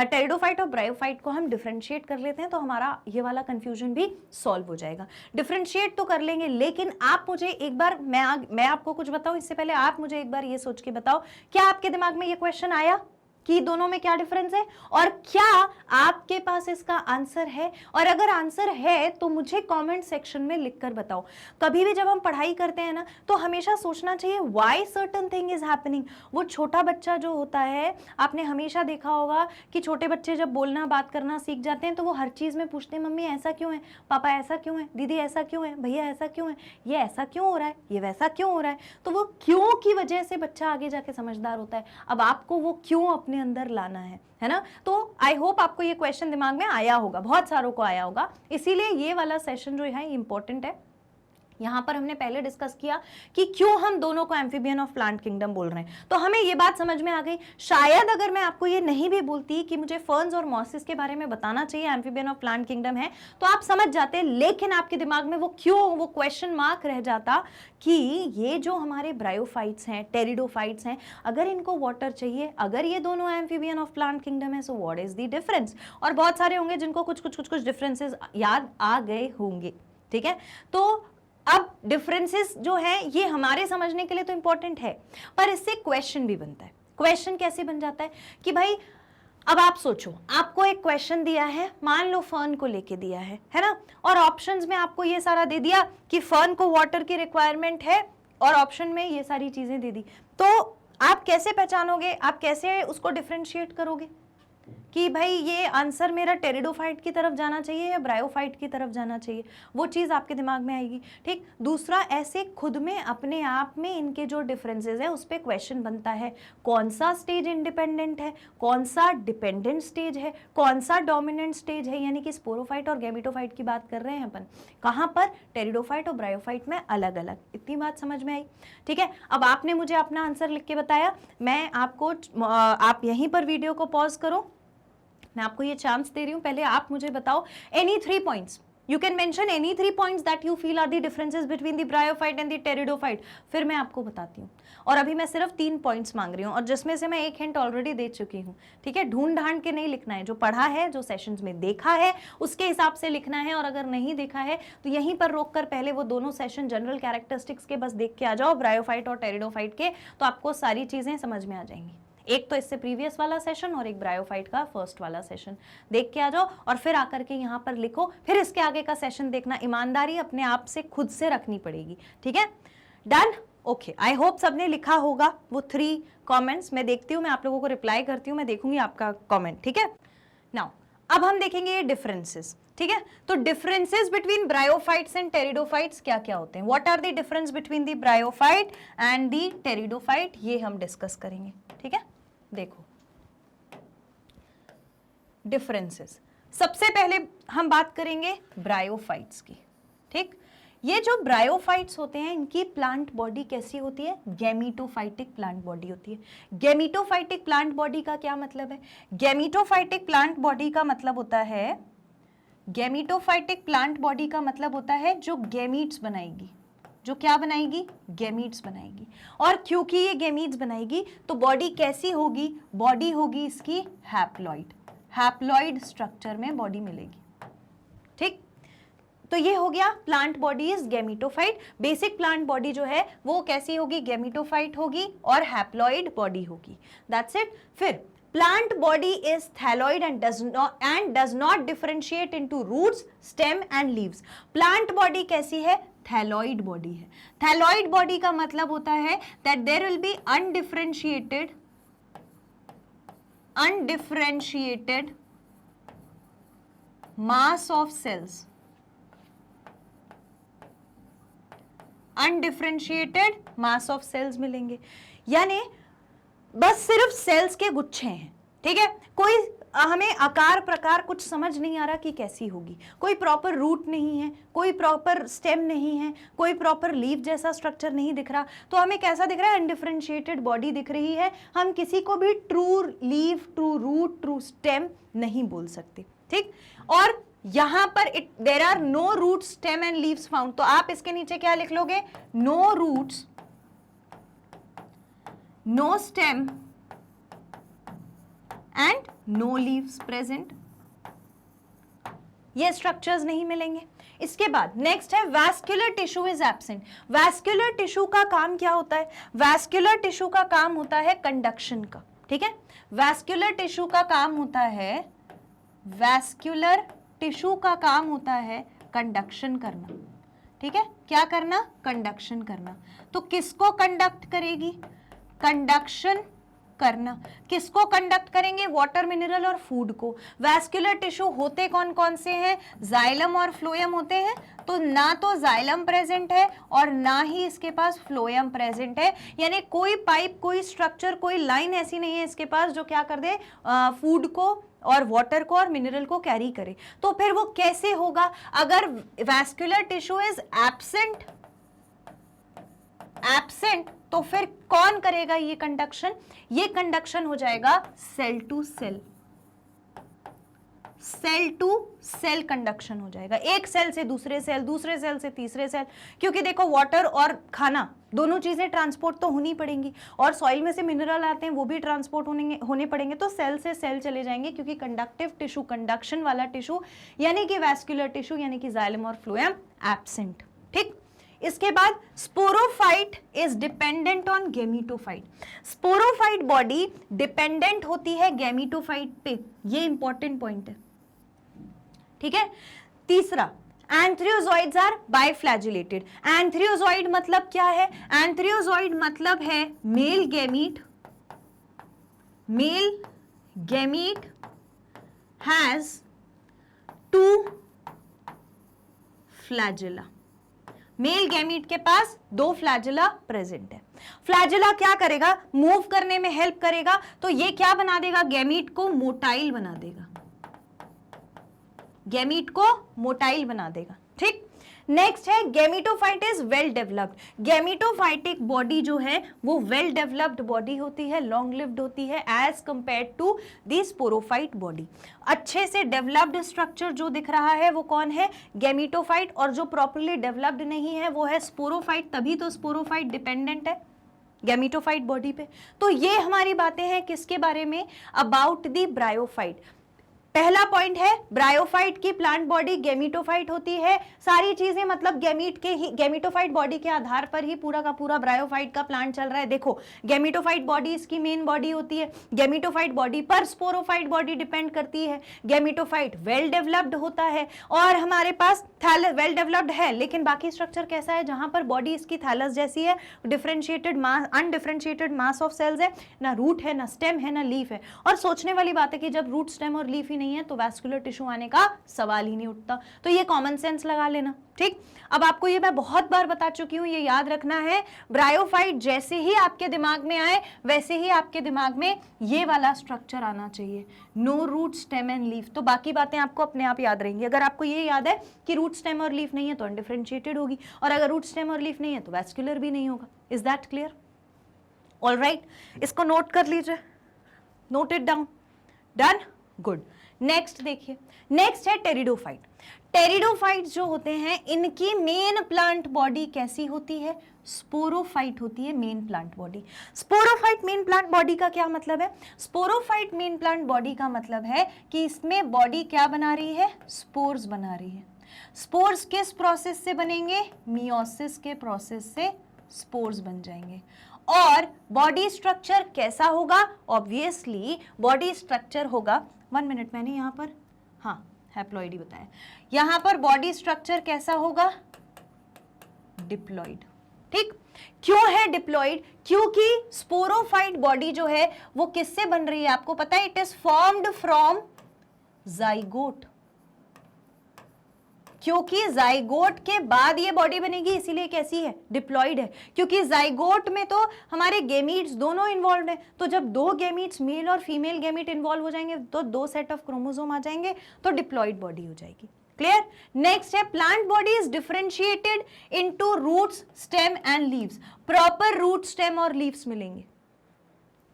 टेरिडोफाइट और ब्रायोफाइट को हम डिफरेंशिएट कर लेते हैं, तो हमारा ये वाला कंफ्यूजन भी सॉल्व हो जाएगा। डिफरेंशिएट तो कर लेंगे, लेकिन आप मुझे एक बार, मैं आपको कुछ बताऊं इससे पहले आप मुझे एक बार ये सोच के बताओ, क्या आपके दिमाग में ये क्वेश्चन आया कि दोनों में क्या डिफरेंस है, और क्या आपके पास इसका आंसर है? और अगर आंसर है तो मुझे कमेंट सेक्शन में लिखकर बताओ। कभी भी जब हम पढ़ाई करते हैं ना, तो हमेशा सोचना चाहिए why certain thing is happening. वो छोटा बच्चा जो होता है, आपने हमेशा देखा होगा कि छोटे बच्चे जब बोलना बात करना सीख जाते हैं तो वो हर चीज में पूछते हैं, मम्मी ऐसा क्यों है, पापा ऐसा क्यों है, दीदी ऐसा क्यों है, भैया ऐसा क्यों है, ये ऐसा क्यों हो रहा है, ये वैसा क्यों हो रहा है। तो वो क्यों की वजह से बच्चा आगे जाके समझदार होता है। अब आपको वो क्यों अपने अंदर लाना है ना। तो आई होप आपको ये क्वेश्चन दिमाग में आया होगा, बहुत सारों को आया होगा, इसीलिए ये वाला सेशन जो है इंपॉर्टेंट है। यहां पर हमने पहले डिस्कस किया कि क्यों हम दोनों को एम्फीबियन ऑफ प्लांट किंगडम बोल रहे हैं, तो हमें ये बात समझ में आ गई। शायद अगर मैं आपको ये नहीं भी बोलती कि मुझे फर्न्स और मॉसेस के बारे में बताना चाहिए, एम्फीबियन ऑफ प्लांट किंगडम है, तो आप समझ जाते, लेकिन आपके दिमाग में वो क्यों वो क्वेश्चन मार्क रह जाता कि ये जो हमारे ब्रायोफाइट्स हैं, टेरिडोफाइट्स हैं, अगर इनको वाटर चाहिए, अगर ये दोनों एम्फीबियन ऑफ प्लांट किंगडम है, so what is the difference? और बहुत सारे होंगे जिनको कुछ डिफरेंसेस याद आ गए होंगे, ठीक है। तो अब डिफरेंसेस जो है ये हमारे समझने के लिए तो इंपॉर्टेंट है, पर इससे क्वेश्चन भी बनता है। क्वेश्चन कैसे बन जाता है कि भाई अब आप सोचो, आपको एक क्वेश्चन दिया है, मान लो फर्न को लेके दिया है ना, और ऑप्शंस में आपको ये सारा दे दिया कि फर्न को वाटर की रिक्वायरमेंट है, और ऑप्शन में ये सारी चीजें दे दी, तो आप कैसे पहचानोगे, आप कैसे उसको डिफरेंशिएट करोगे कि भाई ये आंसर मेरा टेरिडोफाइट की तरफ जाना चाहिए या ब्रायोफाइट की तरफ जाना चाहिए? वो चीज़ आपके दिमाग में आएगी, ठीक। दूसरा, ऐसे खुद में अपने आप में इनके जो डिफरेंसेस है उस पर क्वेश्चन बनता है, कौन सा स्टेज इंडिपेंडेंट है, कौन सा डिपेंडेंट स्टेज है, कौन सा डोमिनेंट स्टेज है, यानी कि स्पोरोफाइट और गैमेटोफाइट की बात कर रहे हैं अपन, कहाँ पर टेरिडोफाइट और ब्रायोफाइट में अलग अलग। इतनी बात समझ में आई, ठीक है। अब आपने मुझे अपना आंसर लिख के बताया, मैं आपको, आप यहीं पर वीडियो को पॉज करो, मैं आपको ये चांस दे रही हूं, पहले आप मुझे बताओ any 3 points, you can mention any 3 points that you feel are the differences between the bryophyte and the pteridophyte, फिर मैं आपको बताती हूँ। और अभी मैं सिर्फ 3 पॉइंट्स मांग रही हूँ, और जिसमें से मैं एक हिंट ऑलरेडी दे चुकी हूँ, ठीक है। ढूंढ ढांड के नहीं लिखना है, जो पढ़ा है, जो सेशंस में देखा है उसके हिसाब से लिखना है, और अगर नहीं देखा है तो यहीं पर रोक कर पहले वो दोनों सेशन जनरल कैरेक्टरिस्टिक्स के बस देख के आ जाओ, ब्रायोफाइट और टेरिडोफाइट के, तो आपको सारी चीजें समझ में आ जाएंगी। एक तो इससे प्रीवियस वाला सेशन और एक ब्रायोफाइट का फर्स्ट वाला सेशन देख के आ जाओ, और फिर आकर के यहाँ पर लिखो, फिर इसके आगे का सेशन देखना। ईमानदारी अपने आप से खुद से रखनी पड़ेगी, ठीक है। डन, ओके, आई होप सबने लिखा होगा वो 3 कमेंट्स। मैं देखती हूँ, मैं आप लोगों को रिप्लाई करती हूँ, मैं देखूंगी आपका कमेंट, ठीक है। नाउ अब हम देखेंगे ये डिफरेंसेस, ठीक है। तो differences between bryophytes and pteridophytes क्या क्या होते हैं, what are the difference between the bryophyte and the pteridophyte, ये हम डिस्कस करेंगे, ठीक है। देखो डिफरेंसेस, सबसे पहले हम बात करेंगे ब्रायोफाइट्स की, ठीक। ये जो ब्रायोफाइट्स होते हैं इनकी प्लांट बॉडी कैसी होती है, गैमीटोफाइटिक प्लांट बॉडी होती है। गैमीटोफाइटिक प्लांट बॉडी का क्या मतलब है, गैमीटोफाइटिक प्लांट बॉडी का मतलब होता है, गैमीटोफाइटिक प्लांट बॉडी का मतलब होता है जो गैमीट्स बनाएगी, जो क्या बनाएगी, गैमीट्स बनाएगी। और क्योंकि ये गैमीट्स बनाएगी तो बॉडी कैसी होगी, बॉडी होगी इसकी हैप्लॉइड, हैप्लॉइड स्ट्रक्चर में बॉडी मिलेगी, ठीक। तो ये हो गया plant body is gametophyte. Basic plant body जो है वो कैसी होगी, गैमीटोफाइट होगी और हैप्लॉइड बॉडी होगी, दैट्स इट। फिर plant body is thalloid and does not differentiate into roots, stem and leaves. Plant body कैसी है, थैलॉइड बॉडी है। थैलॉइड बॉडी का मतलब होता है that there will be undifferentiated mass of sales, undifferentiated mass of sales मिलेंगे, यानी बस सिर्फ सेल्स के गुच्छे हैं, ठीक है। कोई हमें आकार प्रकार कुछ समझ नहीं आ रहा कि कैसी होगी, कोई प्रॉपर रूट नहीं है, कोई प्रॉपर स्टेम नहीं है, कोई प्रॉपर लीफ जैसा स्ट्रक्चर नहीं दिख रहा, तो हमें कैसा दिख रहा है, अनडिफरेंशिएटेड बॉडी दिख रही है। हम किसी को भी true leaf, true root, true stem नहीं बोल सकते, ठीक। और यहां पर there are no roots, stem and leaves found, तो आप इसके नीचे क्या लिख लोगे, no roots, no stem and no leaves present, ये स्ट्रक्चर्स नहीं मिलेंगे। इसके बाद नेक्स्ट है vascular tissue is absent. Vascular tissue का काम क्या होता है, वैस्कुलर टिश्यू का काम होता है कंडक्शन का, ठीक है। वैस्कुलर टिश्यू का काम होता है, वैस्कुलर टिश्यू का काम होता है कंडक्शन करना, ठीक है। क्या करना, कंडक्शन करना। तो किसको कंडक्ट करेगी, कंडक्शन करना। किसको कंडक्ट करेंगे, वाटर, मिनरल और फूड को। वैस्कुलर टिश्यू होते कौन कौन से हैं, जाइलम और फ्लोएम होते हैं। तो ना तो जाइलम प्रेजेंट है और ना ही इसके पास फ्लोएम प्रेजेंट है, यानी कोई पाइप, कोई स्ट्रक्चर, कोई लाइन ऐसी नहीं है इसके पास जो क्या कर दे, फूड को और वाटर को और मिनरल को कैरी करे। तो फिर वो कैसे होगा, अगर वैस्कुलर टिश्यू इज एब्सेंट, तो फिर कौन करेगा ये कंडक्शन, ये कंडक्शन हो जाएगा cell to cell, cell to cell conduction हो जाएगा, एक सेल से दूसरे सेल, दूसरे सेल से तीसरे सेल। क्योंकि देखो वाटर और खाना दोनों चीजें ट्रांसपोर्ट तो होनी पड़ेंगी, और सॉइल में से मिनरल आते हैं वो भी ट्रांसपोर्ट होने पड़ेंगे, तो सेल से सेल चले जाएंगे, क्योंकि कंडक्टिव टिश्यू, कंडक्शन वाला टिश्यू यानी कि वैस्कुलर टिश्यू यानी कि जाइलम और फ्लोएम एब्सेंट, ठीक। इसके बाद sporophyte is dependent on gametophyte. Sporophyte body dependent होती है गैमीटोफाइट पे, ये इंपॉर्टेंट पॉइंट है, ठीक है। तीसरा, एंथ्रियोजॉइड्स आर बाइफ्लैजिलेटेड। एंथ्रियोजॉइड मतलब क्या है, एंथ्रियोजॉइड मतलब है mail gamete has 2 flagella. Mail gamete के पास 2 फ्लैजिला प्रेजेंट है। फ्लैजिला क्या करेगा, मूव करने में हेल्प करेगा, तो ये क्या बना देगा, गैमीट को मोटाइल बना देगा, गैमीट को मोटाइल बना देगा, ठीक। नेक्स्ट है gametophyte is well developed. Gametophytic body जो है वो वेल डेवलप्ड बॉडी होती है, लॉन्ग लिव्ड होती है as compare to the sporophyte body. अच्छे से डेवलप्ड स्ट्रक्चर जो दिख रहा है वो कौन है, गैमीटोफाइट, और जो प्रॉपर्ली डेवलप्ड नहीं है वो है स्पोरोफाइट, तभी तो स्पोरोफाइट डिपेंडेंट है गैमीटोफाइट बॉडी पे। तो ये हमारी बातें हैं किसके बारे में, अबाउट द ब्रायोफाइट। पहला पॉइंट है ब्रायोफाइट की प्लांट बॉडी गेमिटोफाइट होती है। सारी चीजें मतलब गेमिटोफाइट बॉडी के आधार पर ही पूरा का पूरा ब्रायोफाइट का प्लांट चल रहा है। देखो गेमिटोफाइट बॉडी इसकी मेन बॉडी होती है, गेमिटोफाइट बॉडी पर स्पोरोफाइट बॉडी डिपेंड करती है। गेमिटोफाइट वेल डेवलप्ड होता है और हमारे पास थैलस वेल डेवलप्ड है, लेकिन बाकी स्ट्रक्चर कैसा है, जहां पर बॉडी इसकी थैलस जैसी है, differentiated mass undifferentiated mass of cells है, ना रूट है, ना स्टेम है, ना लीफ है। और सोचने वाली बात है कि जब रूट स्टेम और लीफ ही नहीं है तो वैस्कुलर टिश्यू आने का सवाल ही नहीं उठता। तो ये कॉमन सेंस लगा लेना, ठीक। अब आपको ये मैं बहुत बार बता चुकी हूं, ये याद रखना है, ब्रायोफाइट जैसे ही आपके दिमाग में आए वैसे ही आपके दिमाग में ये वाला स्ट्रक्चर आना चाहिए, no root stem and leaf. तो बाकी बातें आपको अपने आप याद रहेंगी। अगर आपको ये याद है कि रूट स्टेम और लीफ नहीं है तो अनडिफरेंशिएटेड होगी, और अगर रूट स्टेम और लीफ नहीं है तो वैस्कुलर भी नहीं होगा। Is that clear? ऑलराइट, इसको नोट कर लीजिए, note it down. Done, good. Next देखिए, नेक्स्ट है टेरिडोफाइट। टेरिडोफाइट जो होते हैं इनकी मेन प्लांट बॉडी कैसी होती है, स्पोरोफाइट होती है main plant body. Sporophyte main plant body का क्या मतलब है, स्पोरोफाइट मेन प्लांट बॉडी का मतलब है कि इसमें बॉडी क्या बना रही है, स्पोर्स बना रही है। स्पोर्स किस प्रोसेस से बनेंगे, मियोसिस के प्रोसेस से स्पोर्स बन जाएंगे। और बॉडी स्ट्रक्चर कैसा होगा, ऑब्वियसली बॉडी स्ट्रक्चर होगा, 1 मिनट, मैंने यहां पर हाँ हैप्लॉइड बताया, यहां पर बॉडी स्ट्रक्चर कैसा होगा, डिप्लॉइड। ठीक, क्यों है डिप्लॉइड, क्योंकि स्पोरोफाइट बॉडी जो है वो किससे बन रही है आपको पता है, it is formed from zygote. क्योंकि जाइगोट के बाद ये बॉडी बनेगी, इसीलिए कैसी है, डिप्लॉइड है। क्योंकि जाइगोट में तो हमारे गेमीट्स दोनों इन्वॉल्व हैं, तो जब दो गेमीट्स मेल और फीमेल गेमीट इन्वॉल्व हो जाएंगे तो 2 सेट ऑफ क्रोमोसोम आ जाएंगे, तो डिप्लॉइड बॉडी हो जाएगी। क्लियर? नेक्स्ट है plant body is differentiated into roots, stem and leaves. Proper root, stem और लीव्स मिलेंगे,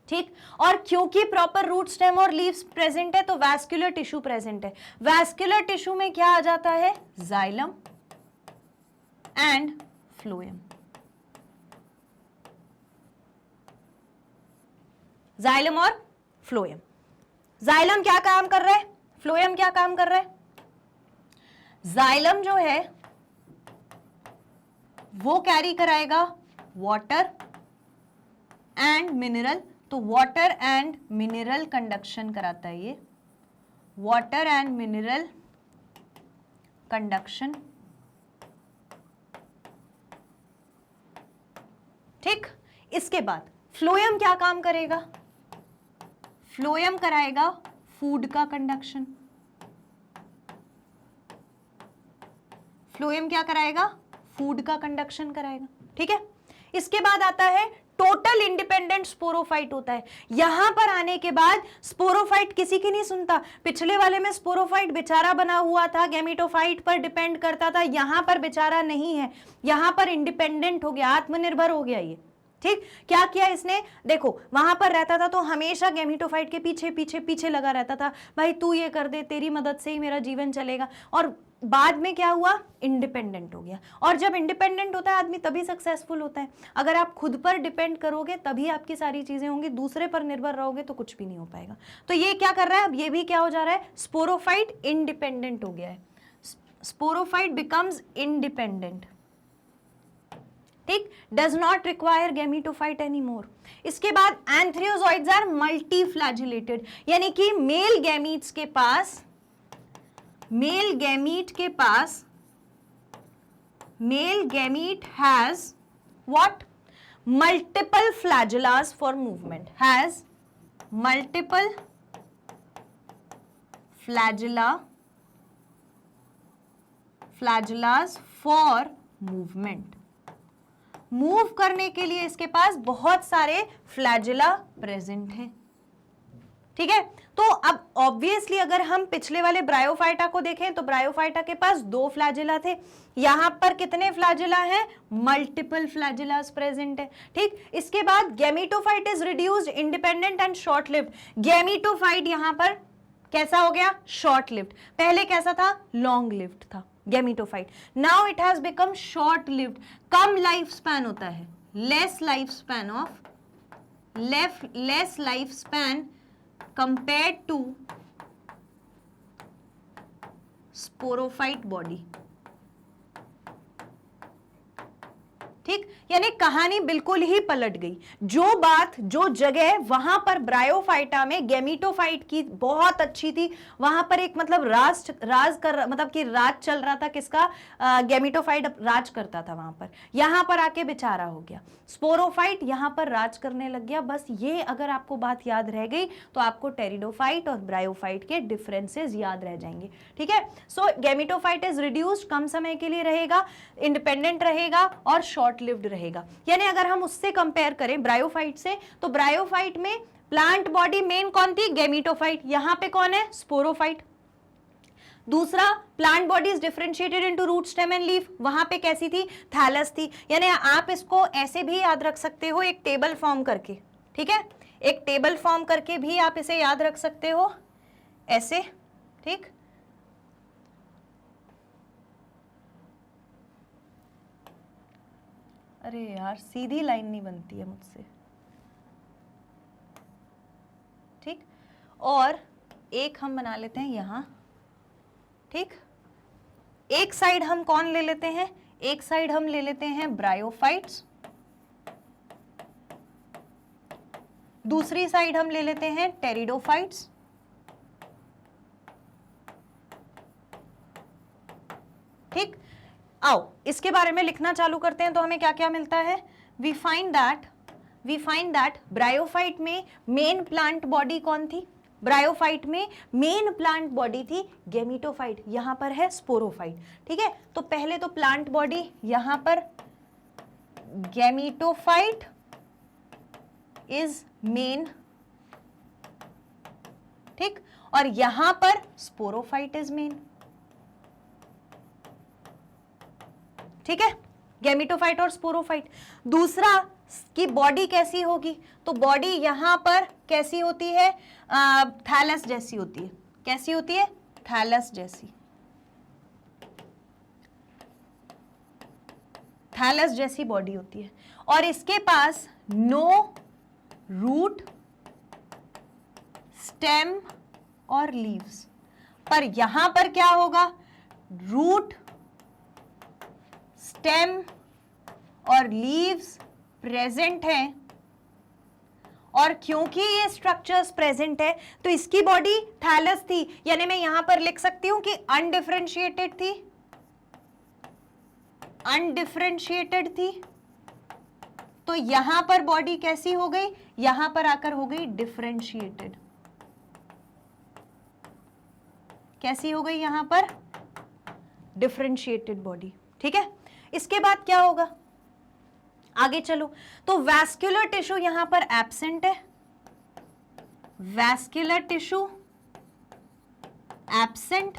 ठीक। और क्योंकि प्रॉपर रूट, स्टेम और लीव्स प्रेजेंट है तो वैस्कुलर टिश्यू प्रेजेंट है। वैस्कुलर टिश्यू में क्या आ जाता है, जाइलम एंड फ्लोएम। जाइलम और फ्लोएम। जाइलम क्या काम कर रहा है, फ्लोएम क्या काम कर रहा है। जाइलम जो है वो कैरी कराएगा वाटर एंड मिनरल, तो वाटर एंड मिनरल कंडक्शन कराता है ये, वाटर एंड मिनरल कंडक्शन, ठीक। इसके बाद फ्लोएम क्या काम करेगा, फ्लोएम कराएगा फूड का कंडक्शन। फ्लोएम क्या कराएगा, फूड का कंडक्शन कराएगा, ठीक है। इसके बाद आता है टोटल इंडिपेंडेंट स्पोरोफाइट होता है। यहां पर आने के बाद स्पोरोफाइट किसी की नहीं सुनता। पिछले वाले में स्पोरोफाइट बेचारा बना हुआ था, गेमिटोफाइट पर डिपेंड करता था, यहां पर बेचारा नहीं है, यहां पर इंडिपेंडेंट हो गया, आत्मनिर्भर हो गया ये, ठीक। क्या किया इसने, देखो वहां पर रहता था तो हमेशा गेमिटोफाइट के पीछे पीछे पीछे लगा रहता था, भाई तू ये कर दे, तेरी मदद से ही मेरा जीवन चलेगा। और बाद में क्या हुआ, इंडिपेंडेंट हो गया। और जब इंडिपेंडेंट होता है आदमी तभी सक्सेसफुल होता है। अगर आप खुद पर डिपेंड करोगे तभी आपकी सारी चीजें होंगी, दूसरे पर निर्भर रहोगे तो कुछ भी नहीं हो पाएगा। तो ये क्या कर रहा है, अब ये भी क्या हो जा रहा है, स्पोरोफाइट इंडिपेंडेंट हो गया है, स्पोरोफाइट बिकम्स इंडिपेंडेंट, ठीक, does not require gametophyte any more. इसके बाद एंथ्रियोजॉइड्स आर मल्टीफ्लैजिलेटेड, यानी कि मेल गैमीट्स के पास, मेल गैमीट के पास, male gamete has what, multiple flagellas for movement, has multiple flagellas for movement। Move करने के लिए इसके पास बहुत सारे फ्लैजिला प्रेजेंट हैं, ठीक है। तो अब ऑब्वियसली अगर हम पिछले वाले ब्रायोफाइटा को देखें तो ब्रायोफाइटा के पास 2 फ्लैजिला थे, यहां पर कितने फ्लैजिला हैं, मल्टीपल फ्लैजिलास प्रेजेंट है, ठीक। इसके बाद gametophyte is reduced, independent and short lived. Gametophyte यहां पर कैसा हो गया, शॉर्ट लिव्ड, पहले कैसा था, लॉन्ग लिव्ड था gametophyte. Now it has become short lived, come life span होता है, less life span of, less life span compared to sporophyte body. ठीक, यानी कहानी बिल्कुल ही पलट गई। जो बात, जो जगह वहां पर ब्रायोफाइटा में गैमीटोफाइट की बहुत अच्छी थी, वहां पर एक मतलब राज चल रहा था किसका, गैमीटोफाइट राज करता था वहां पर, यहां पर आके बेचारा हो गया, स्पोरोफाइट यहां पर राज करने लग गया। बस ये अगर आपको बात याद रह गई तो आपको टेरिडोफाइट और ब्रायोफाइट के डिफरेंसेस याद रह जाएंगे। ठीक है, सो गैमीटोफाइट इज रिड्यूस्ड, कम समय के लिए रहेगा, इंडिपेंडेंट रहेगा और शॉर्ट लिव्ड रहेगा। यानी अगर हम उससे कंपेयर करें ब्रायोफाइट से, तो ब्रायोफाइट में प्लांट बॉडी मेन कौन थी, गैमीटोफाइट, यहां पे कौन है, स्पोरोफाइट। दूसरा, plant body is differentiated into root, stem and leaf, वहां पे कैसी थी, थैलस थी। यानी आप इसको ऐसे भी याद रख सकते हो, एक टेबल फॉर्म करके। ठीक है, एक टेबल फॉर्म करके भी आप इसे याद रख सकते हो ऐसे। ठीक, अरे यार सीधी लाइन नहीं बनती है मुझसे। ठीक, और एक हम बना लेते हैं यहां। ठीक, एक साइड हम कौन ले लेते हैं, एक साइड हम ले लेते हैं ब्रायोफाइट्स, दूसरी साइड हम ले लेते हैं टेरिडोफाइट्स। ठीक, आओ इसके बारे में लिखना चालू करते हैं तो हमें क्या क्या मिलता है। वी फाइंड दैट ब्रायोफाइट में मेन प्लांट बॉडी कौन थी, ब्रायोफाइट में मेन प्लांट बॉडी थी गैमीटोफाइट, यहां पर है स्पोरोफाइट। ठीक है, तो पहले तो प्लांट बॉडी यहां पर गैमीटोफाइट इज मेन, ठीक, और यहां पर स्पोरोफाइट इज मेन। ठीक है, गैमीटोफाइट और स्पोरोफाइट। दूसरा की बॉडी कैसी होगी, तो बॉडी यहां पर कैसी होती है, थैलस जैसी होती है। कैसी होती है, थैलस जैसी, थैलस जैसी बॉडी होती है। और इसके पास नो रूट, स्टेम और लीव्स। पर यहां पर क्या होगा, रूट, स्टेम और लीव्स प्रेजेंट हैं, और क्योंकि ये स्ट्रक्चर्स प्रेजेंट है तो इसकी बॉडी थैलस थी, यानी मैं यहां पर लिख सकती हूं कि अनडिफरेंशिएटेड थी, अनडिफरेंशिएटेड थी। तो यहां पर बॉडी कैसी हो गई, यहां पर आकर हो गई डिफरेंशिएटेड। कैसी हो गई यहां पर, डिफरेंशिएटेड बॉडी। ठीक है, इसके बाद क्या होगा, आगे चलो, तो वैस्कुलर टिश्यू यहां पर एब्सेंट है, वैस्कुलर टिश्यू एब्सेंट,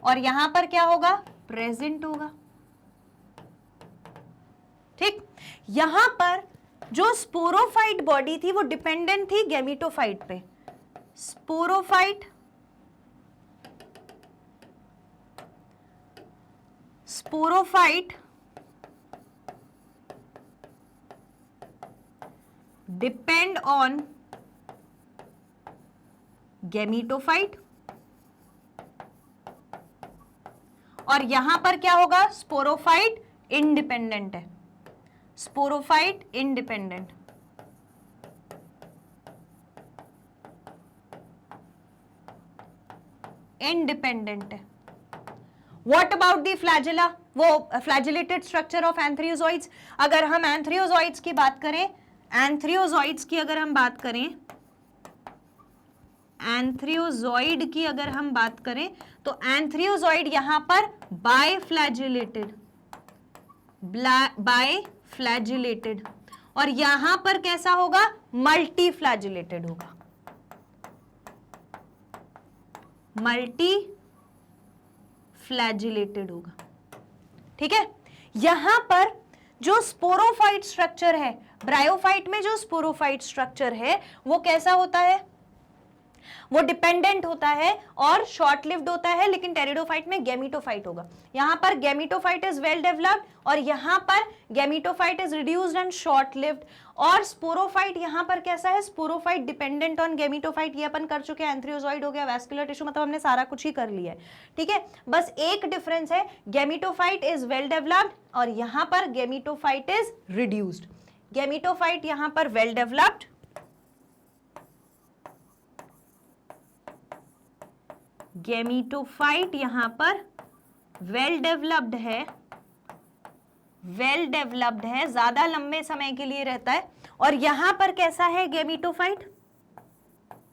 और यहां पर क्या होगा, प्रेजेंट होगा। ठीक, यहां पर जो स्पोरोफाइट बॉडी थी वो डिपेंडेंट थी गैमीटोफाइट पे, स्पोरोफाइट डिपेंड ऑन गैमीटोफाइट, और यहां पर क्या होगा, स्पोरोफाइट इंडिपेंडेंट है, स्पोरोफाइट इंडिपेंडेंट। इंडिपेंडेंट है। What about the flagella, वो फ्लैजिलेटेड स्ट्रक्चर ऑफ एंथ्रियोजॉइड्स। अगर हम एंथ्रियोजॉइड्स की बात करें, एंथ्रियोजॉइड्स की अगर हम बात करें, एंथ्रियोजॉइड की अगर हम बात करें तो एंथ्रियोजॉइड यहां पर बायफ्लैजिलेटेड, बायफ्लैजिलेटेड, और यहां पर कैसा होगा, मल्टीफ्लैजिलेटेड होगा, मल्टी फ्लैजिलेटेड होगा। ठीक है, यहां पर जो स्पोरोफाइट स्ट्रक्चर है, ब्रायोफाइट में जो स्पोरोफाइट स्ट्रक्चर है वो कैसा होता है, वो डिपेंडेंट होता है और शॉर्ट लिव्ड होता है, लेकिन टेरिडोफाइट में गैमीटोफाइट होगा। यहां पर गैमीटोफाइट इज वेल डेवलप्ड और यहां पर gametophyte is reduced and short lived. और स्पोरोफाइट यहां पर कैसा है, स्पोरोफाइट डिपेंडेंट ऑन गैमीटोफाइट, ये अपन कर चुके हैं। एंथ्रियोजॉइड हो गया, वैस्कुलर टिश्यू, मतलब हमने सारा कुछ ही कर लिया है, ठीक है। बस एक डिफरेंस है, गैमीटोफाइट इज वेल डेवलप्ड और यहां पर गैमीटोफाइट इज रिड्यूस्ड। गैमीटोफाइट यहां पर वेल डेवलप्ड, गैमीटोफाइट यहां पर वेल डेवलप्ड है, वेल डेवलप्ड है, ज्यादा लंबे समय के लिए रहता है। और यहां पर कैसा है gametophyte,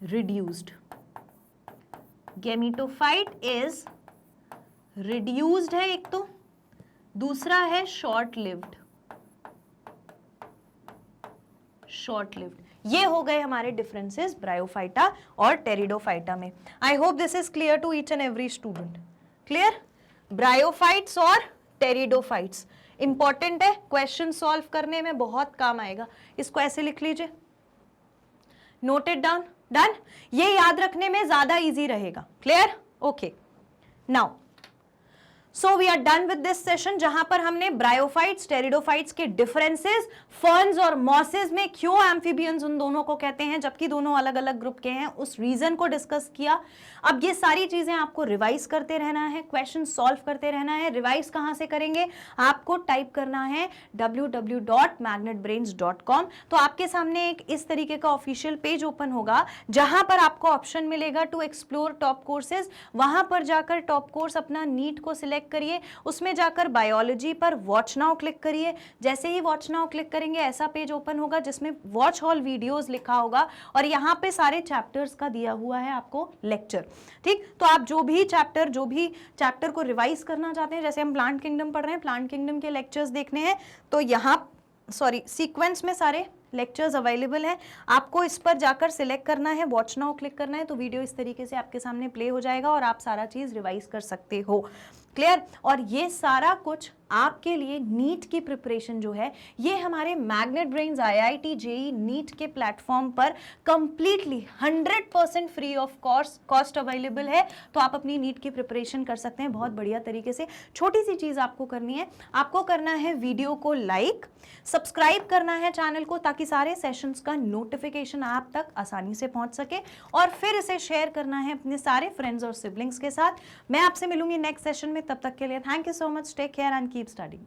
reduced. Gametophyte is reduced है एक तो, दूसरा है शॉर्ट लिव्ड, शॉर्ट लिव्ड। ये हो गए हमारे डिफरेंसेस ब्रायोफाइटा और टेरिडोफाइटा में। I hope this is clear to each and every student. Clear? Bryophytes और टेरिडोफाइट्स इंपॉर्टेंट है, क्वेश्चन सॉल्व करने में बहुत काम आएगा। इसको ऐसे लिख लीजिए, नोट इट डाउन। डन? ये याद रखने में ज्यादा इजी रहेगा। Clear? Okay, now so we are done with this session, जहां पर हमने ब्रायोफाइट्स, टेरिडोफाइट्स के डिफरेंसेस, फर्न्स और मॉसेस में क्यों एम्फीबियंस उन दोनों को कहते हैं जबकि दोनों अलग अलग ग्रुप के हैं, उस रीजन को डिस्कस किया। अब ये सारी चीजें आपको रिवाइज करते रहना है, क्वेश्चन सॉल्व करते रहना है। रिवाइज कहां से करेंगे, आपको टाइप करना है www.magnetbrains.com। तो आपके सामने एक इस तरीके का ऑफिशियल पेज ओपन होगा जहां पर आपको ऑप्शन मिलेगा टू एक्सप्लोर टॉप कोर्सेज। वहां पर जाकर टॉप कोर्स अपना नीट को सिलेक्ट करिए, उसमें जाकर बायोलॉजी पर वॉच नाउ क्लिक करिए। जैसे ही वॉच नाउ क्लिक करेंगे ऐसा पेज ओपन होगा जिसमें वॉच ऑल वीडियोस लिखा होगा और यहाँ पे सारे चैप्टर्स का दिया हुआ है आपको लेक्चर। ठीक, तो आप जो भी चैप्टर को रिवाइज करना चाहते हैं, जैसे हम प्लांट किंगडम पढ़ रहे हैं, प्लांट किंगडम के लेक्चर्स देखने हैं तो यहाँ सीक्वेंस में सारे लेक्चर्स अवेलेबल हैं। आपको इस पर जाकर सिलेक्ट करना है, वॉच नाउ क्लिक करना है, तो वीडियो इस तरीके से आपके सामने प्ले हो जाएगा और आप सारा चीज रिवाइज कर सकते हो। क्लियर? और ये सारा कुछ आपके लिए नीट की प्रिपरेशन जो है ये हमारे magnet brains IIT JEE NEET के प्लेटफॉर्म पर completely 100% free of cost available है। तो आप अपनी नीट की प्रिपरेशन कर सकते हैं बहुत बढ़िया तरीके से। छोटी सी चीज आपको करनी है, आपको करना है वीडियो को लाइक, सब्सक्राइब करना है चैनल को ताकि सारे सेशंस का नोटिफिकेशन आप तक आसानी से पहुंच सके, और फिर इसे शेयर करना है अपने सारे फ्रेंड्स और सिबलिंग्स के साथ। मैं आपसे मिलूंगी नेक्स्ट सेशन में, तब तक के लिए thank you so much, take care and keep studying.